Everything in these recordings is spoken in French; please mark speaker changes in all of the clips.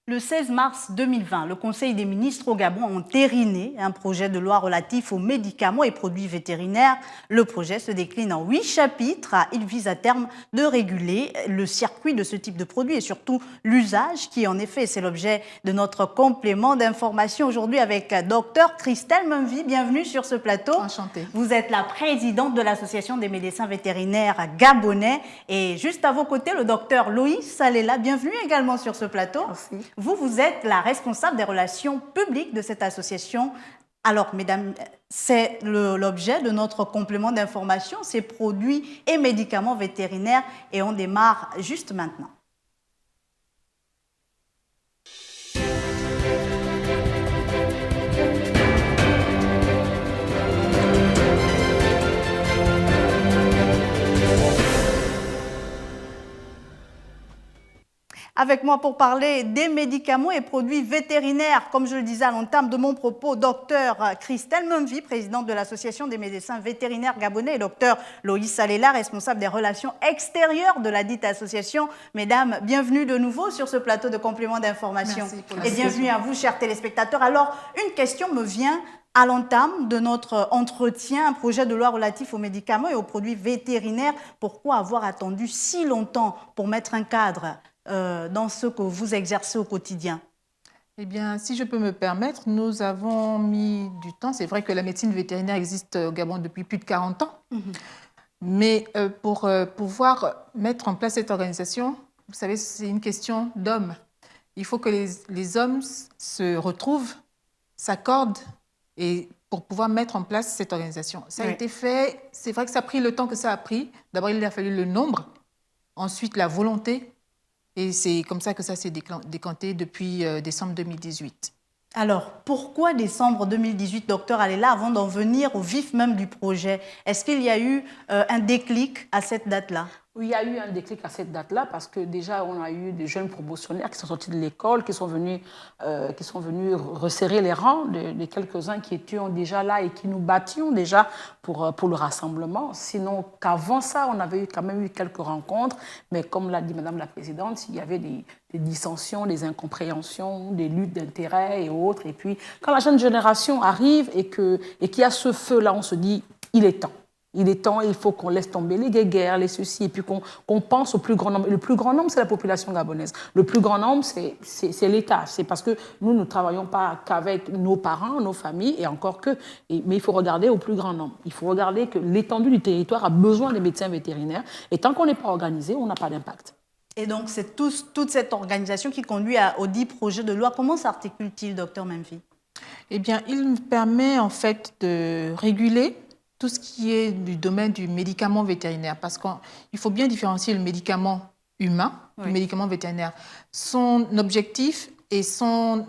Speaker 1: Le 16 mars 2020, le Conseil des ministres au Gabon a entériné un projet de loi relatif aux médicaments et produits vétérinaires. Le projet se décline en 8 chapitres. Il vise à terme de réguler le circuit de ce type de produit et surtout l'usage qui en effet, c'est l'objet de notre complément d'information aujourd'hui avec Dr Christelle Memvi. Bienvenue sur ce plateau.
Speaker 2: Enchantée. Vous
Speaker 1: êtes la présidente de l'Association des médecins vétérinaires gabonais et juste à vos côtés, le docteur Loïs Salela. Bienvenue également sur ce plateau.
Speaker 3: Merci.
Speaker 1: Vous êtes la responsable des relations publiques de cette association. Alors, mesdames, c'est l'objet de notre complément d'information, ces produits et médicaments vétérinaires, et on démarre juste maintenant. Avec moi pour parler des médicaments et produits vétérinaires, comme je le disais à l'entame de mon propos, docteur Christelle Memvi, présidente de l'Association des médecins vétérinaires gabonais, et docteur Loïs Salela, responsable des relations extérieures de la dite association. Mesdames, bienvenue de nouveau sur ce plateau de complément d'information. Et bienvenue à vous, chers téléspectateurs. Alors, une question me vient à l'entame de notre entretien, un projet de loi relatif aux médicaments et aux produits vétérinaires. Pourquoi avoir attendu si longtemps pour mettre un cadre dans ce que vous exercez au quotidien?
Speaker 2: Eh bien, si je peux me permettre, nous avons mis du temps. C'est vrai que la médecine vétérinaire existe au Gabon depuis plus de 40 ans. Mais pour pouvoir mettre en place cette organisation, vous savez, c'est une question d'hommes. Il faut que les hommes se retrouvent, s'accordent et pour pouvoir mettre en place cette organisation. Ça a été fait, c'est vrai que ça a pris le temps que ça a pris. D'abord, il a fallu le nombre, ensuite la volonté. Et c'est comme ça que ça s'est décanté depuis décembre 2018.
Speaker 1: Alors, pourquoi décembre 2018, docteur Alela, avant d'en venir au vif même du projet? Est-ce qu'il y a eu un déclic à cette date-là?
Speaker 3: Oui, il y a eu un déclic à cette date-là parce que déjà, on a eu des jeunes promotionnaires qui sont sortis de l'école, qui sont venus resserrer les rangs de quelques-uns qui étaient déjà là et qui nous battions déjà pour le rassemblement. Sinon, qu'avant ça, on avait quand même eu quelques rencontres, mais comme l'a dit Madame la Présidente, il y avait des dissensions, des incompréhensions, des luttes d'intérêts et autres. Et puis, quand la jeune génération arrive et qu'il y a ce feu-là, on se dit, il est temps. Il est temps, il faut qu'on laisse tomber les guéguerres, les ceci, et puis qu'on pense au plus grand nombre. Et le plus grand nombre, c'est la population gabonaise. Le plus grand nombre, c'est l'État. C'est parce que nous ne travaillons pas qu'avec nos parents, nos familles, et encore que. Mais il faut regarder au plus grand nombre. Il faut regarder que l'étendue du territoire a besoin des médecins vétérinaires. Et tant qu'on n'est pas organisé, on n'a pas d'impact.
Speaker 1: Et donc, c'est toute cette organisation qui conduit au dit projet de loi. Comment s'articule-t-il, docteur Memvi?
Speaker 2: Eh bien, il nous permet en fait de réguler tout ce qui est du domaine du médicament vétérinaire, parce qu'il faut bien différencier le médicament humain du médicament vétérinaire. Son objectif et son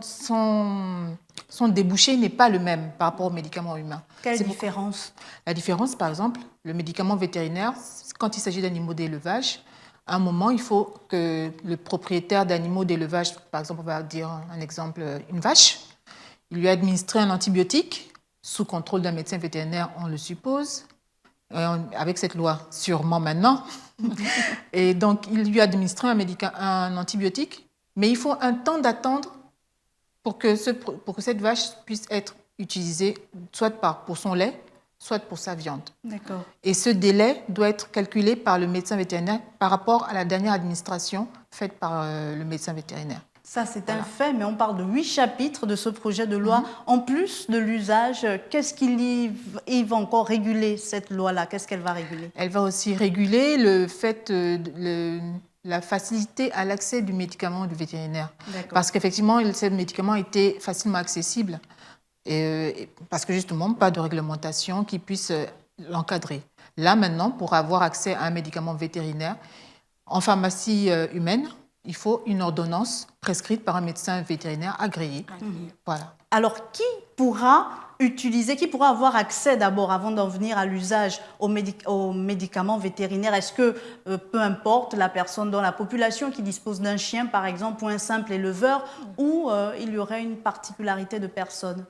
Speaker 2: débouché n'est pas le même par rapport au médicament humain.
Speaker 1: Quelle différence?
Speaker 2: La différence, par exemple, le médicament vétérinaire, quand il s'agit d'animaux d'élevage, à un moment, il faut que le propriétaire d'animaux d'élevage, par exemple, on va dire un exemple, une vache, il lui a administré un antibiotique, sous contrôle d'un médecin vétérinaire, on le suppose, avec cette loi, sûrement maintenant. Et donc, il lui a administré un antibiotique, mais il faut un temps d'attendre pour que cette vache puisse être utilisée, soit pour son lait, soit pour sa viande.
Speaker 1: D'accord.
Speaker 2: Et ce délai doit être calculé par le médecin vétérinaire par rapport à la dernière administration faite par le médecin vétérinaire.
Speaker 1: Ça, c'est un fait, mais on parle de 8 chapitres de ce projet de loi. En plus de l'usage, qu'est-ce qu'il va encore réguler, cette loi-là? Qu'est-ce qu'elle va réguler?
Speaker 2: Elle va aussi réguler le fait, la facilité à l'accès du médicament du vétérinaire. Parce qu'effectivement, ce médicament était facilement accessible, parce que justement, pas de réglementation qui puisse l'encadrer. Là, maintenant, pour avoir accès à un médicament vétérinaire, en pharmacie humaine, il faut une ordonnance prescrite par un médecin vétérinaire agréé. Voilà.
Speaker 1: Alors, qui pourra avoir accès d'abord, avant d'en venir à l'usage aux médicaments vétérinaires? Est-ce que, peu importe la personne dans la population qui dispose d'un chien, par exemple, ou un simple éleveur, ou il y aurait une particularité de personne?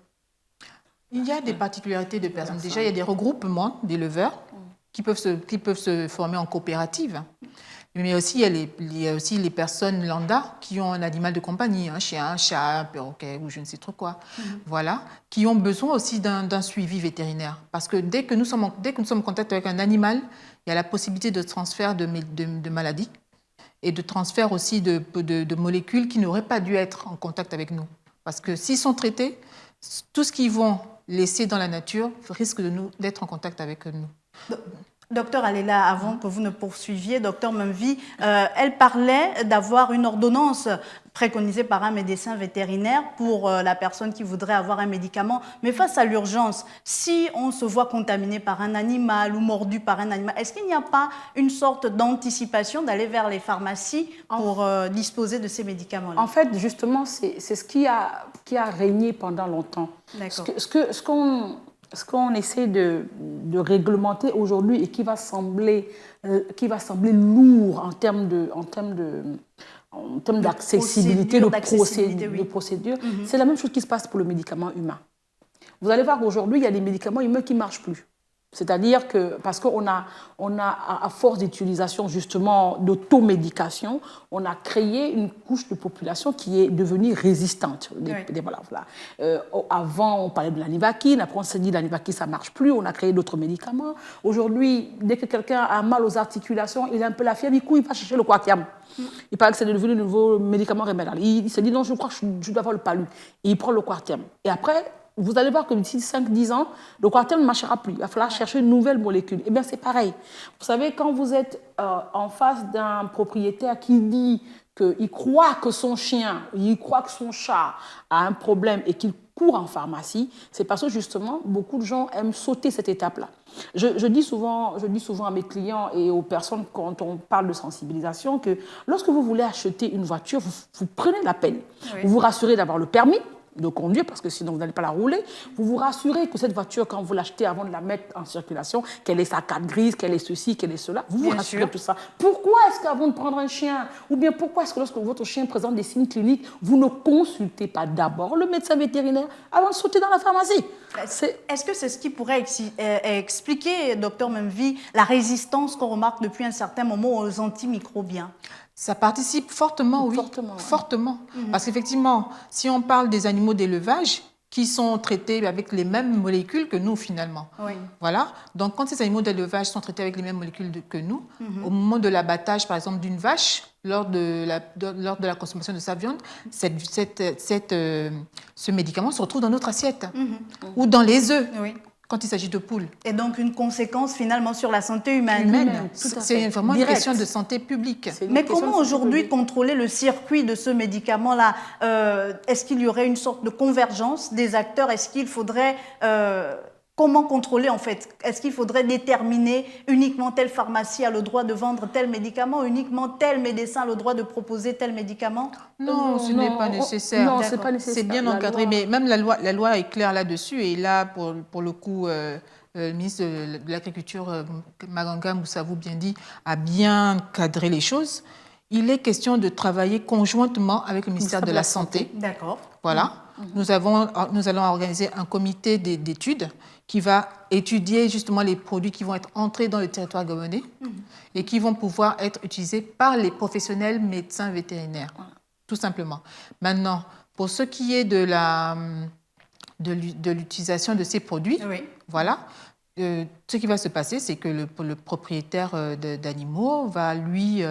Speaker 2: Il y a des particularités de personnes. Déjà, il y a des regroupements d'éleveurs qui peuvent se former en coopérative. Mais aussi, il y a aussi les personnes lambda qui ont un animal de compagnie, un chien, un chat, un perroquet ou je ne sais trop quoi, voilà, qui ont besoin aussi d'un suivi vétérinaire. Parce que dès que nous sommes en contact avec un animal, il y a la possibilité de transfert de maladies et de transfert aussi de molécules qui n'auraient pas dû être en contact avec nous. Parce que s'ils sont traités, tout ce qu'ils vont laisser dans la nature risque d'être en contact avec nous.
Speaker 1: Docteur Alela, avant que vous ne poursuiviez, docteur Memvi, elle parlait d'avoir une ordonnance préconisée par un médecin vétérinaire pour la personne qui voudrait avoir un médicament. Mais face à l'urgence, si on se voit contaminé par un animal ou mordu par un animal, est-ce qu'il n'y a pas une sorte d'anticipation d'aller vers les pharmacies pour disposer de ces médicaments-là?
Speaker 3: En fait, justement, c'est ce qui a régné pendant longtemps. Ce qu'on essaie de réglementer aujourd'hui et qui va sembler lourd en termes d'accessibilité, de procédure, c'est la même chose qui se passe pour le médicament humain. Vous allez voir qu'aujourd'hui, il y a des médicaments humains qui ne marchent plus. C'est-à-dire que, parce qu'on a, à force d'utilisation justement d'automédication, on a créé une couche de population qui est devenue résistante. Avant, on parlait de l'anivakine, après on s'est dit l'anivakine, ça ne marche plus, on a créé d'autres médicaments. Aujourd'hui, dès que quelqu'un a mal aux articulations, il a un peu la fièvre, il va chercher le Coartem. Il paraît que c'est devenu le nouveau médicament rémédial. Il se dit non, je crois que je dois avoir le palu. Et il prend le Coartem. Et après, vous allez voir que d'ici 5-10 ans, le Coartem ne marchera plus. Il va falloir chercher une nouvelle molécule. Eh bien, c'est pareil. Vous savez, quand vous êtes en face d'un propriétaire qui dit qu'il croit que son chien, il croit que son chat a un problème et qu'il court en pharmacie, c'est parce que justement, beaucoup de gens aiment sauter cette étape-là. Je dis souvent à mes clients et aux personnes quand on parle de sensibilisation que lorsque vous voulez acheter une voiture, vous prenez la peine. Oui. Vous vous rassurez d'avoir le permis de conduire, parce que sinon vous n'allez pas la rouler. Vous vous rassurez que cette voiture, quand vous l'achetez avant de la mettre en circulation, qu'elle ait sa carte grise, qu'elle ait ceci, qu'elle ait cela, vous vous rassurez tout ça. Pourquoi est-ce qu'avant de prendre un chien, ou bien pourquoi est-ce que lorsque votre chien présente des signes cliniques, vous ne consultez pas d'abord le médecin vétérinaire avant de sauter dans la pharmacie?
Speaker 1: Est-ce que c'est ce qui pourrait expliquer, docteur Memvi, la résistance qu'on remarque depuis un certain moment aux antimicrobiens?
Speaker 2: Ça participe fortement, oui. Fortement. Parce qu'effectivement, si on parle des animaux d'élevage qui sont traités avec les mêmes molécules que nous, finalement. Oui. Voilà. Donc, quand ces animaux d'élevage sont traités avec les mêmes molécules que nous, au moment de l'abattage, par exemple, d'une vache, lors de la consommation de sa viande, ce médicament se retrouve dans notre assiette ou dans les œufs. Oui. Quand il s'agit de poules.
Speaker 1: Et donc une conséquence finalement sur la santé humaine.
Speaker 2: C'est vraiment une question de santé publique.
Speaker 1: Mais comment aujourd'hui contrôler le circuit de ce médicament-là? Est-ce qu'il y aurait une sorte de convergence des acteurs? Est-ce qu'il faudrait... Comment contrôler en fait? Est-ce qu'il faudrait déterminer uniquement telle pharmacie a le droit de vendre tel médicament, uniquement tel médecin a le droit de proposer tel médicament?
Speaker 2: Non, ce n'est pas nécessaire.
Speaker 3: Non, c'est pas nécessaire.
Speaker 2: C'est bien encadré, mais même la loi est claire là-dessus. Et là, pour le coup, le ministre de l'Agriculture, Maganga Moussavou, bien dit, a bien cadré les choses. Il est question de travailler conjointement avec le ministère de la Santé.
Speaker 1: D'accord.
Speaker 2: Voilà. Nous allons organiser un comité d'études qui va étudier justement les produits qui vont être entrés dans le territoire gabonais et qui vont pouvoir être utilisés par les professionnels médecins vétérinaires, tout simplement. Maintenant, pour ce qui est de l'utilisation de ces produits, voilà, ce qui va se passer, c'est que le propriétaire d'animaux va, lui,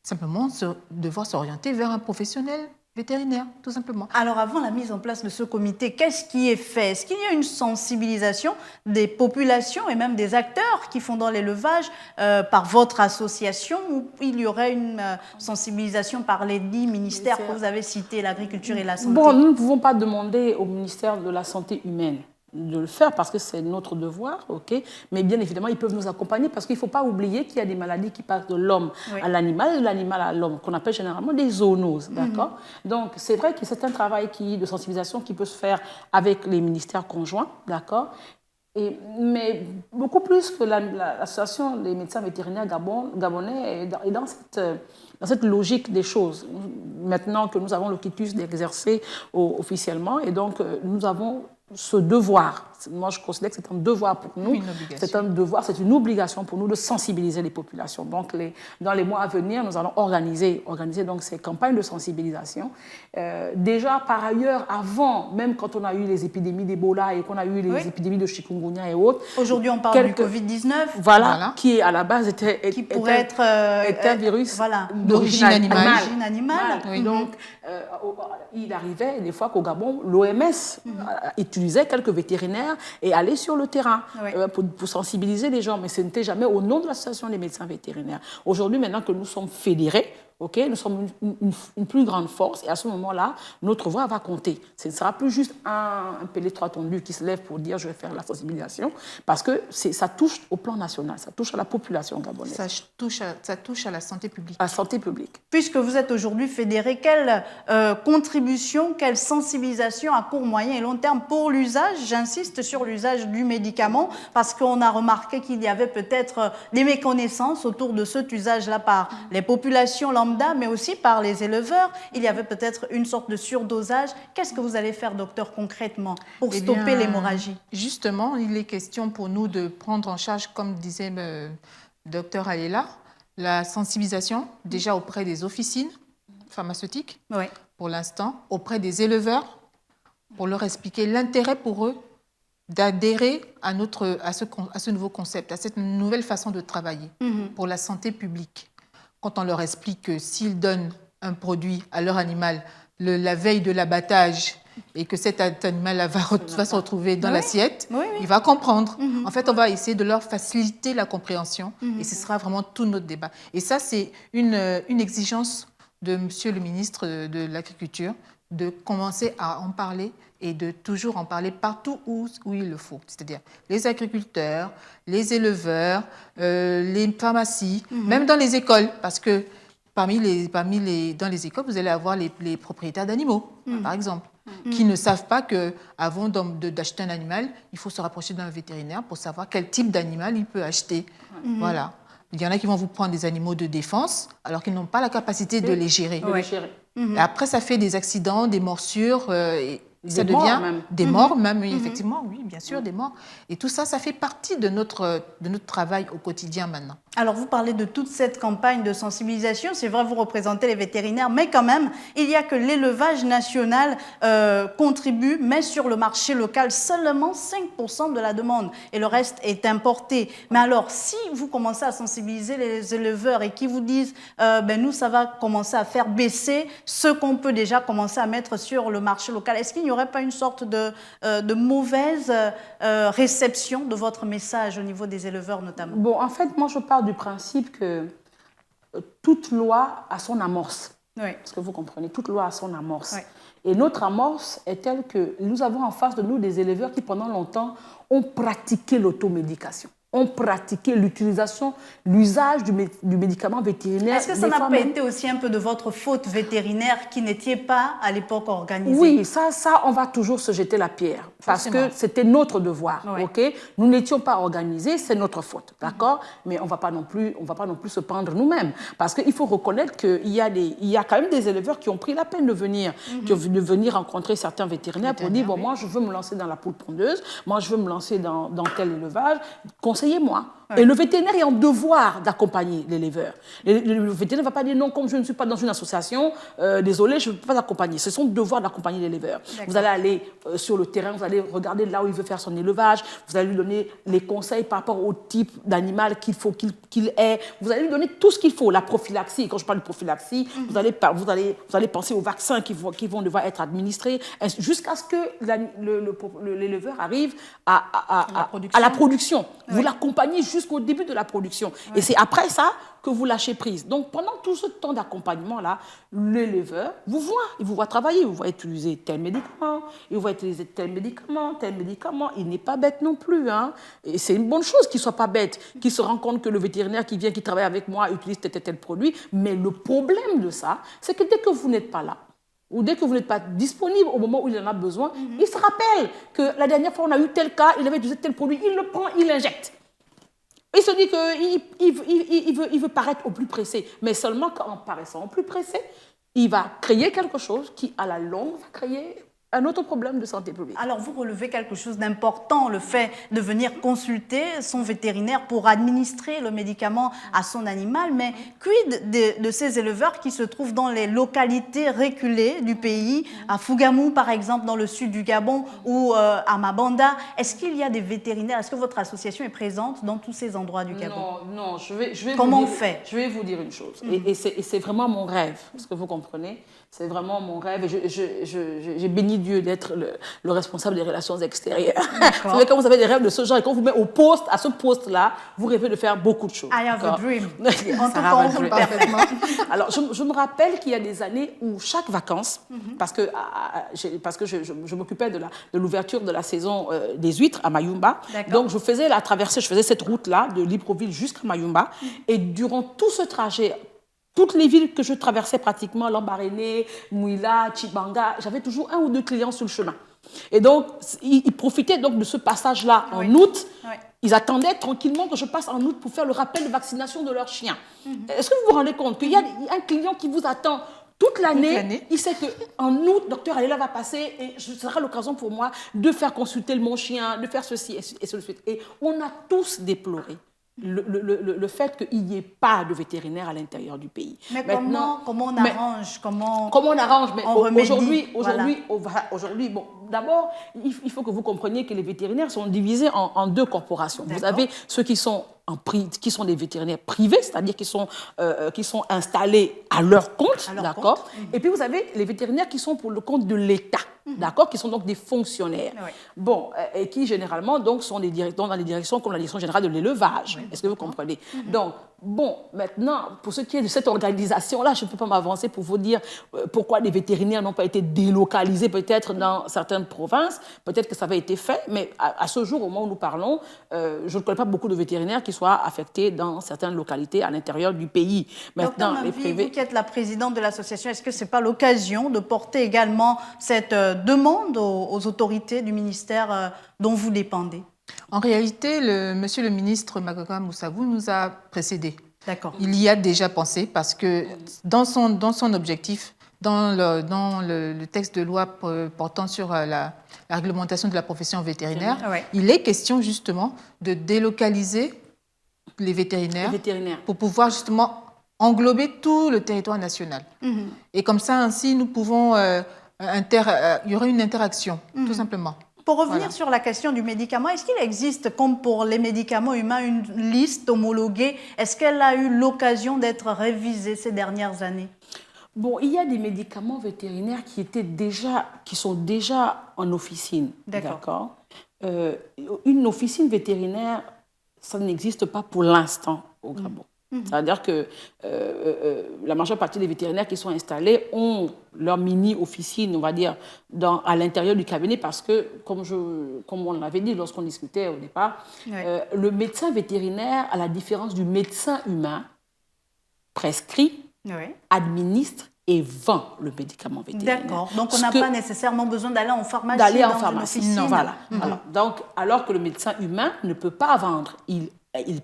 Speaker 2: simplement devoir s'orienter vers un professionnel vétérinaire, tout simplement.
Speaker 1: Alors, avant la mise en place de ce comité, qu'est-ce qui est fait? Est-ce qu'il y a une sensibilisation des populations et même des acteurs qui font dans l'élevage par votre association, ou il y aurait une sensibilisation par les 10 ministères que vous avez cités, l'agriculture et la santé?
Speaker 3: Bon, nous ne pouvons pas demander au ministère de la Santé humaine de le faire parce que c'est notre devoir, ok. Mais bien évidemment, ils peuvent nous accompagner parce qu'il ne faut pas oublier qu'il y a des maladies qui passent de l'homme à l'animal et de l'animal à l'homme, qu'on appelle généralement des zoonoses, d'accord. Donc, c'est vrai que c'est un travail de sensibilisation qui peut se faire avec les ministères conjoints, d'accord. Mais beaucoup plus que l'association des médecins vétérinaires gabonais est dans cette logique des choses. Maintenant que nous avons le quitus d'exercer officiellement, et donc nous avons ce devoir, Moi, je considère que c'est un devoir pour nous.
Speaker 2: Une obligation.
Speaker 3: C'est un devoir, c'est une obligation pour nous de sensibiliser les populations. Donc, dans les mois à venir, nous allons organiser donc ces campagnes de sensibilisation. Déjà, par ailleurs, avant, même quand on a eu les épidémies d'Ebola et qu'on a eu les épidémies de chikungunya et autres.
Speaker 1: Aujourd'hui, on parle du Covid-19.
Speaker 3: Voilà, qui à la base était un virus
Speaker 2: d'origine animale.
Speaker 3: Oui. Donc, il arrivait des fois qu'au Gabon, l'OMS utilisait quelques vétérinaires et allait sur le terrain pour sensibiliser les gens. Mais ce n'était jamais au nom de l'association des médecins vétérinaires. Aujourd'hui, maintenant que nous sommes fédérés, nous sommes une plus grande force et à ce moment-là, notre voix va compter. Ce ne sera plus juste un pélétro attendu qui se lève pour dire je vais faire la sensibilisation parce que ça touche au plan national, ça touche à la population gabonaise.
Speaker 2: Ça touche à la santé publique.
Speaker 3: À la santé publique.
Speaker 1: Puisque vous êtes aujourd'hui fédéré, quelle contribution, quelle sensibilisation à court, moyen et long terme pour l'usage, j'insiste sur l'usage du médicament parce qu'on a remarqué qu'il y avait peut-être des méconnaissances autour de cet usage-là par les populations lambda, mais aussi par les éleveurs. Il y avait peut-être une sorte de surdosage. Qu'est-ce que vous allez faire, docteur, concrètement, pour stopper l'hémorragie?
Speaker 2: Justement, il est question pour nous de prendre en charge, comme disait le docteur Alela, la sensibilisation, déjà auprès des officines pharmaceutiques, pour l'instant, auprès des éleveurs, pour leur expliquer l'intérêt pour eux d'adhérer à ce nouveau concept, à cette nouvelle façon de travailler pour la santé publique. Quand on leur explique que s'ils donnent un produit à leur animal la veille de l'abattage et que cet animal va se retrouver dans l'assiette, il va comprendre. En fait, on va essayer de leur faciliter la compréhension et ce sera vraiment tout notre débat. Et ça, c'est une exigence de Monsieur le ministre de l'Agriculture, de commencer à en parler et de toujours en parler partout où il le faut. C'est-à-dire les agriculteurs, les éleveurs, les pharmacies, même dans les écoles, parce que dans les écoles, vous allez avoir les propriétaires d'animaux, par exemple, qui ne savent pas qu'avant d'acheter un animal, il faut se rapprocher d'un vétérinaire pour savoir quel type d'animal il peut acheter. Voilà. Il y en a qui vont vous prendre des animaux de défense alors qu'ils n'ont pas la capacité de les gérer. Et après, ça fait des accidents, des morsures, et ça devient des morts même, oui, effectivement, oui, bien sûr, des morts. Et tout ça, ça fait partie de notre travail au quotidien maintenant.
Speaker 1: Alors, vous parlez de toute cette campagne de sensibilisation. C'est vrai, vous représentez les vétérinaires, mais quand même, il n'y a que l'élevage national contribue, mais sur le marché local, seulement 5% de la demande. Et le reste est importé. Mais alors, si vous commencez à sensibiliser les éleveurs et qu'ils vous disent nous, ça va commencer à faire baisser ce qu'on peut déjà commencer à mettre sur le marché local, est-ce qu'il n'y aurait pas une sorte de mauvaise réception de votre message au niveau des éleveurs notamment?
Speaker 3: Bon, en fait, moi, je pars du principe que toute loi a son amorce. Est-ce que vous comprenez? Toute loi a son amorce. Et notre amorce est telle que nous avons en face de nous des éleveurs qui, pendant longtemps, ont pratiqué l'automédication, ont pratiqué l'usage du médicament vétérinaire.
Speaker 1: Est-ce que ça n'a pas été aussi un peu de votre faute vétérinaire qui n'étiez pas à l'époque organisée?
Speaker 3: Oui, ça, on va toujours se jeter la pierre parce que c'était notre devoir. Nous n'étions pas organisés, c'est notre faute, d'accord? Mais on va pas non plus se pendre nous-mêmes parce qu'il faut reconnaître qu'il y a quand même des éleveurs qui ont pris la peine de venir, rencontrer certains vétérinaires pour dire bon, moi je veux me lancer dans la poule pondeuse, moi je veux me lancer dans tel élevage. Conseillez-moi. Et le vétérinaire est en devoir d'accompagner l'éleveur. Le vétérinaire ne va pas dire non, comme je ne suis pas dans une association, désolé, je ne peux pas accompagner. C'est son devoir d'accompagner l'éleveur. Vous allez aller sur le terrain, vous allez regarder là où il veut faire son élevage, vous allez lui donner les conseils par rapport au type d'animal qu'il faut qu'il ait, vous allez lui donner tout ce qu'il faut, la prophylaxie. Quand je parle de prophylaxie, vous allez penser aux vaccins qui vont devoir être administrés jusqu'à ce que l'éleveur arrive à la production. Vous l'accompagnez jusqu'au début de la production. Et c'est après ça que vous lâchez prise. Donc, pendant tout ce temps d'accompagnement-là, l'éleveur il vous voit travailler, il vous voit utiliser tel médicament, il voit utiliser tel médicament. Il n'est pas bête non plus. Et c'est une bonne chose qu'il ne soit pas bête, qu'il se rende compte que le vétérinaire qui travaille avec moi, utilise tel produit. Mais le problème de ça, c'est que dès que vous n'êtes pas là, ou dès que vous n'êtes pas disponible au moment où il en a besoin, il se rappelle que la dernière fois, on a eu tel cas, il avait utilisé tel produit, il le prend, il l'injecte. Il se dit qu'il veut paraître au plus pressé. Mais seulement qu'en paraissant au plus pressé, il va créer quelque chose qui, à la longue, va créer un autre problème de santé publique.
Speaker 1: Alors, vous relevez quelque chose d'important, le fait de venir consulter son vétérinaire pour administrer le médicament à son animal. Mais quid de ces éleveurs qui se trouvent dans les localités reculées du pays, à Fougamou, par exemple, dans le sud du Gabon, ou à Mabanda? Est-ce qu'il y a des vétérinaires? Est-ce que votre association est présente dans tous ces endroits du Gabon?
Speaker 3: Non, je vais
Speaker 1: Comment
Speaker 3: vous
Speaker 1: on
Speaker 3: dire,
Speaker 1: fait?
Speaker 3: Je vais vous dire une chose, et c'est vraiment mon rêve, parce que vous comprenez, c'est vraiment mon rêve, et j'ai béni Dieu d'être le responsable des relations extérieures. Vous savez, quand vous avez des rêves de ce genre, et qu'on vous met à ce poste-là, vous rêvez de faire beaucoup de choses.
Speaker 1: I have a dream. En tout
Speaker 3: Ça
Speaker 1: cas,
Speaker 3: va,
Speaker 1: on vous le
Speaker 3: dream.
Speaker 1: permet.
Speaker 3: Alors, je me rappelle qu'il y a des années où chaque vacances, parce que je m'occupais de l'ouverture de la saison des huîtres à Mayumba, donc je faisais la traversée, je faisais cette route-là de Libreville jusqu'à Mayumba, et durant tout ce trajet, toutes les villes que je traversais pratiquement, Lambaréné, Mouila, Chibanga, j'avais toujours 1 ou 2 clients sur le chemin. Et donc, ils profitaient donc de ce passage-là en août. Oui. Ils attendaient tranquillement que je passe en août pour faire le rappel de vaccination de leur chien. Est-ce que vous vous rendez compte qu'il y a un client qui vous attend toute l'année? Il sait qu'en août, docteur Alela va passer et ce sera l'occasion pour moi de faire consulter mon chien, de faire ceci et cela. Et on a tous déploré le fait qu'il n'y ait pas de vétérinaire à l'intérieur du pays.
Speaker 1: Mais comment on arrange? Comment
Speaker 3: on arrange? Mais
Speaker 1: aujourd'hui,
Speaker 3: bon, d'abord, il faut que vous compreniez que les vétérinaires sont divisés en 2 corporations. Vous avez ceux qui sont des vétérinaires privés, c'est-à-dire qui sont installés à leur compte, d'accord. Et puis vous avez les vétérinaires qui sont pour le compte de l'État, d'accord, qui sont donc des fonctionnaires. Oui. Bon, et qui généralement donc sont dans les directions comme la direction générale de l'élevage. Oui. Est-ce que vous comprenez? Donc, bon, maintenant, pour ce qui est de cette organisation-là, je ne peux pas m'avancer pour vous dire pourquoi les vétérinaires n'ont pas été délocalisés peut-être dans certaines provinces. Peut-être que ça avait été fait, mais à ce jour, au moment où nous parlons, je ne connais pas beaucoup de vétérinaires qui soient affectés dans certaines localités à l'intérieur du pays. Maintenant, les privés...
Speaker 1: Vous qui êtes la présidente de l'association, est-ce que ce n'est pas l'occasion de porter également cette demande aux autorités du ministère dont vous dépendez?
Speaker 2: En réalité, monsieur le ministre Magaga Moussavou nous a précédés.
Speaker 1: D'accord.
Speaker 2: Il y a déjà pensé parce que dans son objectif, dans le texte de loi portant sur la réglementation de la profession vétérinaire, il est question justement de délocaliser les vétérinaires pour pouvoir justement englober tout le territoire national. Et comme ça, ainsi, nous pouvons... il y aurait une interaction, tout simplement.
Speaker 1: Pour revenir sur la question du médicament, est-ce qu'il existe, comme pour les médicaments humains, une liste homologuée? Est-ce qu'elle a eu l'occasion d'être révisée ces dernières années?
Speaker 3: Bon, il y a des médicaments vétérinaires qui sont déjà en officine. D'accord. Une officine vétérinaire, ça n'existe pas pour l'instant au Gabon. C'est-à-dire que la majeure partie des vétérinaires qui sont installés ont leur mini-officine, on va dire, à l'intérieur du cabinet parce que, comme on l'avait dit lorsqu'on discutait au départ, le médecin vétérinaire, à la différence du médecin humain, prescrit, administre et vend le médicament vétérinaire.
Speaker 1: D'accord. Donc, on n'a pas nécessairement besoin d'aller en pharmacie.
Speaker 3: Non, voilà. Donc, alors que le médecin humain ne peut pas vendre, il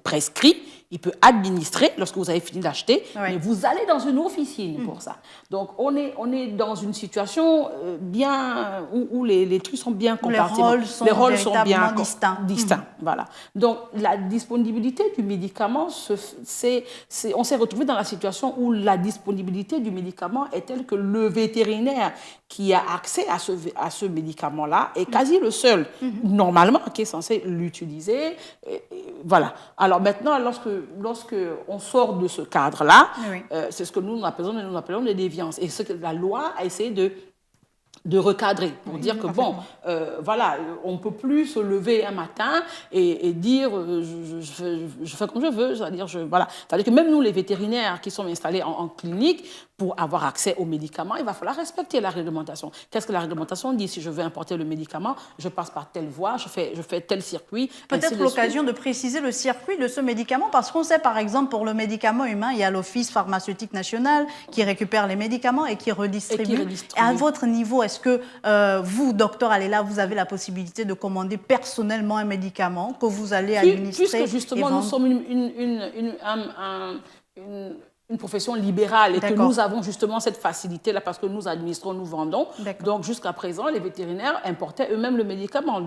Speaker 3: prescrit, il peut administrer lorsque vous avez fini d'acheter, mais vous allez dans une officine pour ça. Donc, on est dans une situation bien où les trucs sont bien compartimentés.
Speaker 1: Les rôles sont bien distincts.
Speaker 3: Voilà. Donc, la disponibilité du médicament, on s'est retrouvé dans la situation où la disponibilité du médicament est telle que le vétérinaire qui a accès à ce médicament-là est quasi le seul, normalement, qui est censé l'utiliser. Voilà. Alors maintenant, lorsque on sort de ce cadre-là, c'est ce que nous appelons les déviances. Et ce que la loi a essayé de recadrer pour dire que bon, voilà, on ne peut plus se lever un matin et dire je fais comme je veux, c'est-à-dire que même nous les vétérinaires qui sont installés en clinique, pour avoir accès aux médicaments, il va falloir respecter la réglementation. Qu'est-ce que la réglementation dit? Si je veux importer le médicament, je passe par telle voie, je fais tel circuit.
Speaker 1: Peut-être l'occasion de préciser le circuit de ce médicament, parce qu'on sait par exemple pour le médicament humain, il y a l'Office pharmaceutique national qui récupère les médicaments et qui redistribue. Et à votre niveau, est-ce que vous, docteur Alela, vous avez la possibilité de commander personnellement un médicament que vous allez administrer?
Speaker 3: Puisque justement nous sommes une profession libérale et que
Speaker 1: D'accord.
Speaker 3: nous avons justement cette facilité-là parce que nous administrons, nous vendons.
Speaker 1: D'accord.
Speaker 3: Donc, jusqu'à présent, les vétérinaires importaient eux-mêmes le médicament,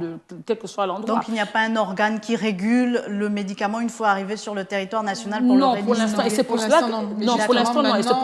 Speaker 3: quel que soit l'endroit.
Speaker 1: Donc, il n'y a pas un organe qui régule le médicament une fois arrivé sur le territoire national pour le
Speaker 3: Non,
Speaker 1: rédiger.
Speaker 3: pour l'instant, et c'est pour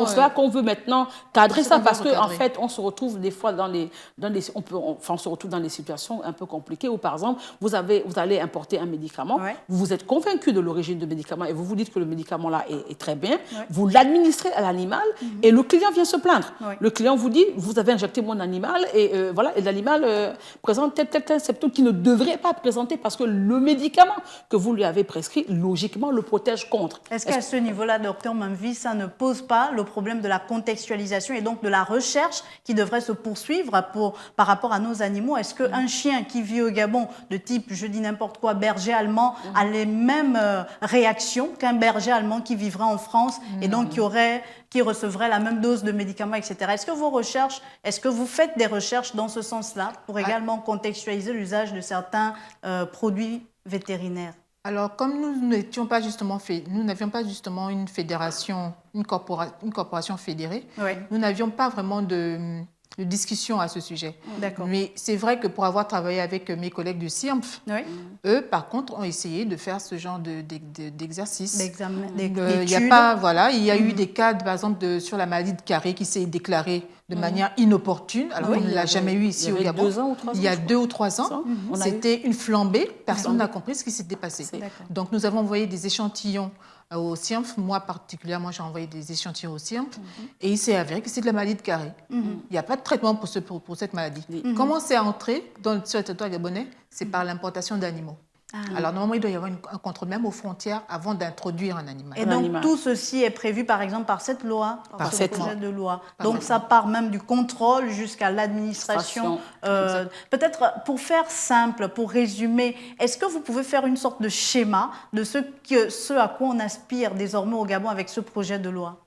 Speaker 3: cela qu'on veut maintenant cadrer ça, parce qu'en fait, on se retrouve des fois on se retrouve dans des situations un peu compliquées où, par exemple, vous allez importer un médicament,
Speaker 1: Ouais.
Speaker 3: vous êtes convaincu de l'origine du médicament et vous vous dites que le médicament-là est très bien,
Speaker 1: Ouais.
Speaker 3: vous l'administrez à l'animal et le client vient se plaindre.
Speaker 1: Ouais.
Speaker 3: Le client vous dit, vous avez injecté mon animal et voilà, et l'animal présente tel symptôme qu'il ne devrait pas présenter parce que le médicament que vous lui avez prescrit, logiquement, le protège contre.
Speaker 1: Est-ce qu'à ce niveau-là, docteur Mamvi, ça ne pose pas le problème de la contextualisation et donc de la recherche qui devrait se poursuivre par rapport à nos animaux? Est-ce qu'un chien qui vit au Gabon, de type, je dis n'importe quoi, berger allemand, a les mêmes réactions qu'un berger allemand qui vivrait en France et donc qui recevrait la même dose de médicaments, etc. Est-ce que vous faites des recherches dans ce sens-là pour également contextualiser l'usage de certains produits vétérinaires?
Speaker 2: Alors, comme nous n'avions pas justement une fédération, une corporation fédérée,
Speaker 1: Oui.
Speaker 2: nous n'avions pas vraiment de discussion à ce sujet.
Speaker 1: D'accord.
Speaker 2: Mais c'est vrai que pour avoir travaillé avec mes collègues du CIRMF,
Speaker 1: Oui.
Speaker 2: eux, par contre, ont essayé de faire ce genre d'exercice.
Speaker 1: Il
Speaker 2: Il y a eu des cas, par exemple, sur la maladie de Carré qui s'est déclarée de manière inopportune, alors qu'on ne l'a jamais eu ici au Gabon. Il y a 2 ou 3 ans, c'était une flambée, personne n'a compris ce qui s'était passé. Donc nous avons envoyé des échantillons au CIRMF, moi particulièrement j'ai envoyé des échantillons au CIRMF, et il s'est avéré que c'est de la maladie de Carré. Il n'y a pas de traitement pour cette maladie. Comment c'est entré sur le territoire gabonais? C'est par l'importation d'animaux. Alors, normalement, il doit y avoir un contrôle même aux frontières avant d'introduire un animal.
Speaker 1: Et donc, tout ceci est prévu, par exemple, par cette loi, par ce projet de loi. Donc, ça part même du contrôle jusqu'à l'administration. Peut-être, pour faire simple, pour résumer, est-ce que vous pouvez faire une sorte de schéma de ce à quoi on aspire désormais au Gabon avec ce projet de loi?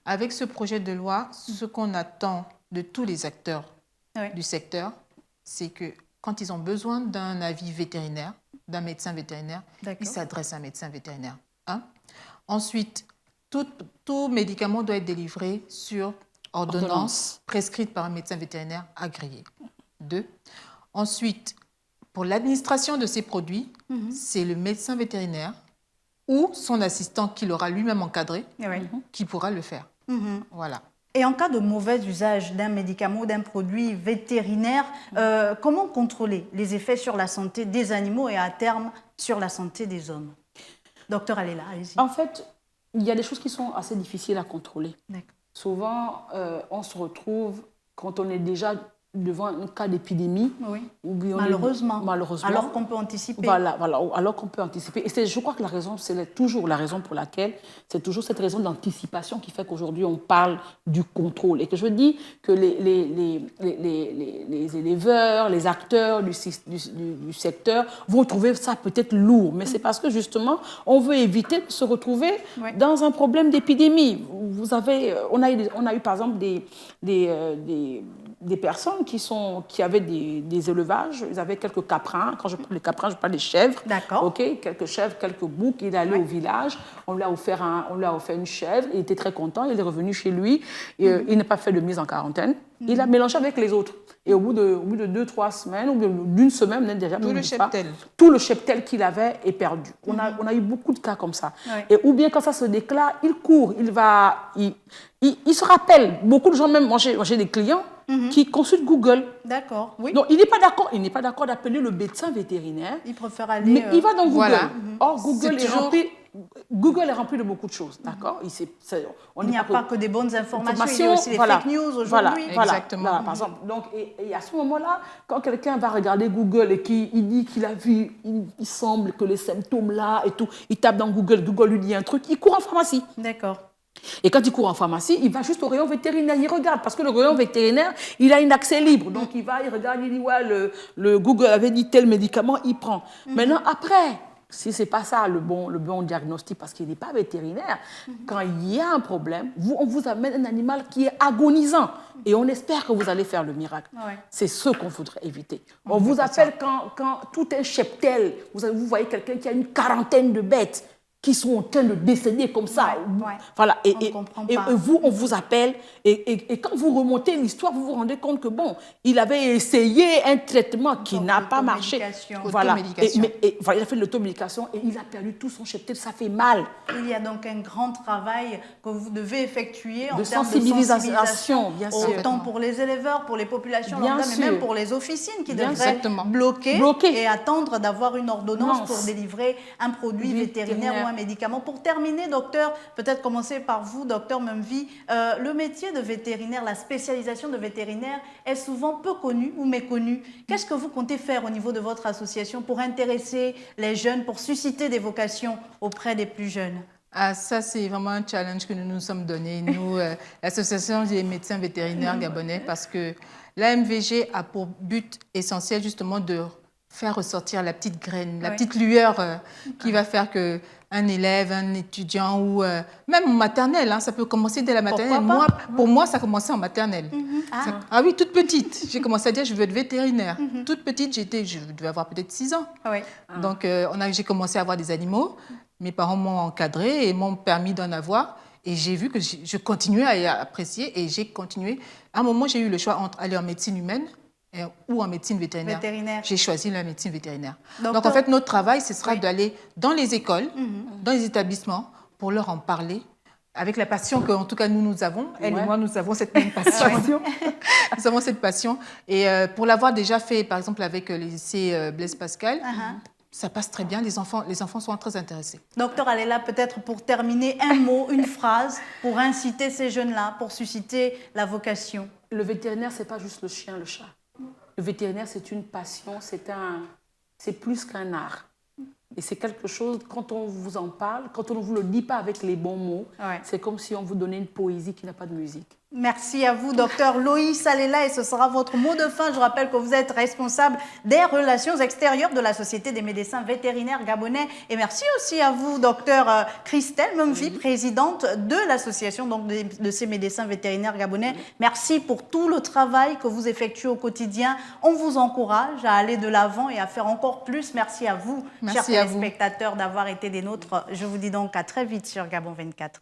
Speaker 2: Avec ce projet de loi, ce qu'on attend de tous les acteurs du secteur, c'est que quand ils ont besoin d'un avis vétérinaire, d'un médecin vétérinaire, ils s'adressent à un médecin vétérinaire. Ensuite, tout médicament doit être délivré sur ordonnance prescrite par un médecin vétérinaire agréé. 2. Ensuite, pour l'administration de ces produits, c'est le médecin vétérinaire ou son assistant qui l'aura lui-même encadré qui pourra le faire. Voilà.
Speaker 1: Et en cas de mauvais usage d'un médicament ou d'un produit vétérinaire, comment contrôler les effets sur la santé des animaux et à terme sur la santé des hommes? Docteur Alela, allez-y.
Speaker 3: En fait, il y a des choses qui sont assez difficiles à contrôler. Souvent, on se retrouve, quand on est déjà devant un cas d'épidémie,
Speaker 1: malheureusement, alors qu'on peut anticiper. Voilà,
Speaker 3: alors qu'on peut anticiper. Et je crois que c'est toujours la raison pour laquelle, c'est toujours cette raison d'anticipation qui fait qu'aujourd'hui on parle du contrôle. Et que je dis que les éleveurs, les acteurs du secteur vont trouver ça peut-être lourd. Mais c'est parce que justement, on veut éviter de se retrouver dans un problème d'épidémie. On a eu par exemple des personnes qui avaient des élevages, ils avaient quelques caprins. Quand je parle des caprins, je parle des chèvres.
Speaker 1: D'accord.
Speaker 3: Quelques chèvres, quelques boucs. Il est allé au village, on lui a offert une chèvre, il était très content, il est revenu chez lui, et, il n'a pas fait de mise en quarantaine. Il a mélangé avec les autres. Et au bout de 2-3 semaines, ou d'une semaine, même déjà, tout le cheptel qu'il avait est perdu. On a eu beaucoup de cas comme ça. Et ou bien quand ça se déclare, il court, il se rappelle. Beaucoup de gens, même, moi j'ai des clients qui consultent Google.
Speaker 1: D'accord, oui.
Speaker 3: Donc, il n'est pas d'accord d'appeler le médecin vétérinaire.
Speaker 1: Il préfère aller...
Speaker 3: Mais il va dans Google.
Speaker 2: Voilà.
Speaker 3: Or, Google est rempli de beaucoup de choses, d'accord?
Speaker 1: Il n'y a pas que des bonnes informations, il y a aussi les fake news aujourd'hui.
Speaker 2: Exactement.
Speaker 3: Par exemple. Donc, et à ce moment-là, quand quelqu'un va regarder Google et qu'il dit qu'il a vu, il semble que les symptômes là et tout, il tape dans Google, Google lui dit un truc, il court en pharmacie.
Speaker 1: D'accord.
Speaker 3: Et quand il court en pharmacie, il va juste au rayon vétérinaire, il regarde, parce que le rayon vétérinaire, il a un accès libre. Donc, il regarde, il dit, ouais, le Google avait dit tel médicament, il prend. Maintenant, après, si ce n'est pas ça le bon diagnostic, parce qu'il n'est pas vétérinaire, quand il y a un problème, on vous amène un animal qui est agonisant. Et on espère que vous allez faire le miracle. C'est ce qu'on voudrait éviter. On vous appelle quand tout un cheptel, vous voyez quelqu'un qui a une quarantaine de bêtes, qui sont en train de décéder comme ça.
Speaker 1: Ouais.
Speaker 3: Voilà.
Speaker 1: On ne comprend pas.
Speaker 3: Et vous, on vous appelle. Et quand vous remontez l'histoire, vous vous rendez compte que, bon, il avait essayé un traitement qui n'a pas marché. Voilà. Voilà, il a fait de l'automédication et il a perdu tout son cheptel. Ça fait mal.
Speaker 1: Il y a donc un grand travail que vous devez effectuer en
Speaker 3: De
Speaker 1: termes
Speaker 3: sensibilisation, bien sûr.
Speaker 1: autant pour les éleveurs, pour les populations
Speaker 3: Bien
Speaker 1: lambda, mais
Speaker 3: sûr.
Speaker 1: même pour les officines qui devraient
Speaker 2: Exactement.
Speaker 1: bloquer
Speaker 3: Bloquer.
Speaker 1: et attendre d'avoir une ordonnance
Speaker 3: Non.
Speaker 1: pour délivrer un produit vétérinaire ou un médicament. Pour terminer, docteur, peut-être commencer par vous, docteur Memvi, le métier de vétérinaire, la spécialisation de vétérinaire est souvent peu connue ou méconnue. Qu'est-ce que vous comptez faire au niveau de votre association pour intéresser les jeunes, pour susciter des vocations auprès des plus jeunes?
Speaker 2: Ah, ça, c'est vraiment un challenge que nous nous sommes donné, nous, l'Association des médecins vétérinaires gabonais, parce que l'AMVG a pour but essentiel justement de faire ressortir la petite graine, la petite lueur qui va faire qu'un élève, un étudiant ou même en maternelle, ça peut commencer dès la maternelle. Pour moi, ça a commencé en maternelle. Ah oui, toute petite. J'ai commencé à dire je veux être vétérinaire. Toute petite, je devais avoir peut-être 6 ans. Donc, j'ai commencé à avoir des animaux. Mes parents m'ont encadré et m'ont permis d'en avoir. Et j'ai vu que je continuais à apprécier et j'ai continué. À un moment, j'ai eu le choix entre aller en médecine humaine ou en médecine vétérinaire. J'ai choisi la médecine vétérinaire. Donc, en fait, notre travail, ce sera d'aller dans les écoles, dans les établissements, pour leur en parler, avec la passion qu'en tout cas nous avons. Elle et moi, nous avons cette même passion. Nous avons cette passion. Et pour l'avoir déjà fait, par exemple, avec le lycée Blaise Pascal, ça passe très bien, les enfants sont très intéressés.
Speaker 1: Docteur Alela, peut-être pour terminer, un mot, une phrase pour inciter ces jeunes-là, pour susciter la vocation.
Speaker 3: Le vétérinaire, ce n'est pas juste le chien, le chat. Le vétérinaire, c'est une passion, c'est plus qu'un art. Et c'est quelque chose, quand on vous en parle, quand on ne vous le dit pas avec les bons mots, c'est comme si on vous donnait une poésie qui n'a pas de musique.
Speaker 1: Merci à vous, docteur Loïs Alela, et ce sera votre mot de fin. Je rappelle que vous êtes responsable des relations extérieures de la Société des médecins vétérinaires gabonais. Et merci aussi à vous, docteur Christelle Memvi, présidente de l'association de ces médecins vétérinaires gabonais. Merci pour tout le travail que vous effectuez au quotidien. On vous encourage à aller de l'avant et à faire encore plus. Merci à vous, chers téléspectateurs, d'avoir été des nôtres. Je vous dis donc à très vite sur Gabon 24.